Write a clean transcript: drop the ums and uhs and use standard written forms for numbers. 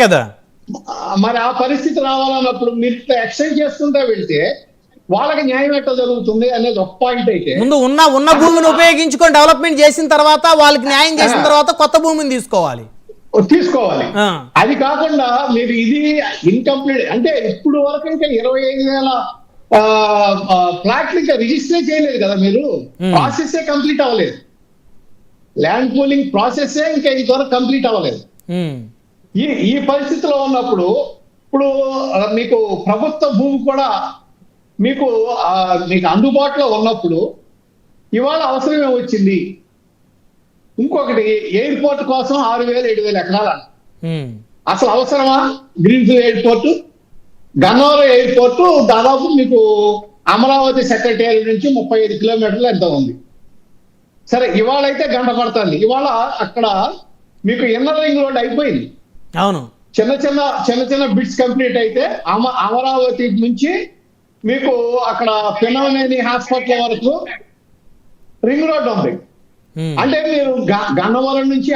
కదా. మరి ఆ పరిస్థితి రావాలన్నప్పుడు మీరు ఎక్స్టెండ్ చేసుకుంటా వెళ్తే వాళ్ళకి న్యాయం ఎట్లా జరుగుతుంది అనేది ఒక పాయింట్. అయితే ముందు ఉన్న భూమిని ఉపయోగించుకొని డెవలప్మెంట్ చేసిన తర్వాత వాళ్ళకి న్యాయం చేసిన తర్వాత కొత్త భూమిని తీసుకోవాలి. అది కాకుండా మీరు ఇది ఇన్కంప్లీట్ అంటే ఇప్పుడు వరకు ఇంకా 25,000 ఫ్లాట్లు ఇంకా రిజిస్టర్ చేయలేదు కదా మీరు. ప్రాసెస్ కంప్లీట్ అవ్వలేదు. ల్యాండ్ పూలింగ్ ప్రాసెస్ ఇంకా ఇంతవరకు కంప్లీట్ అవ్వలేదు. ఈ పరిస్థితిలో ఉన్నప్పుడు ఇప్పుడు మీకు ప్రభుత్వ భూమి కూడా మీకు అందుబాటులో ఉన్నప్పుడు ఇవాళ అవసరమే వచ్చింది. ఇంకొకటి ఎయిర్పోర్ట్ కోసం 6,000-7,000 ఎకరాలు. అసలు అవసరమా? గ్రీన్ఫీల్డ్ ఎయిర్పోర్ట్, గన్నవరం ఎయిర్పోర్ట్ దాదాపు మీకు అమరావతి సెక్రటేరియట్ నుంచి 35 కిలోమీటర్లు ఎంత ఉంది. సరే ఇవాళ అయితే గంట పడుతుంది. ఇవాళ అక్కడ మీకు ఇన్నర్ రింగ్ రోడ్ అయిపోయింది. అవును, చిన్న చిన్న బిట్స్ కంప్లీట్ అయితే అమరావతి నుంచి మీకు అక్కడ పినవనేని హాస్పిటల్ వరకు రింగ్ రోడ్ ఉంది. అంటే మీరు గన్నవరం నుంచి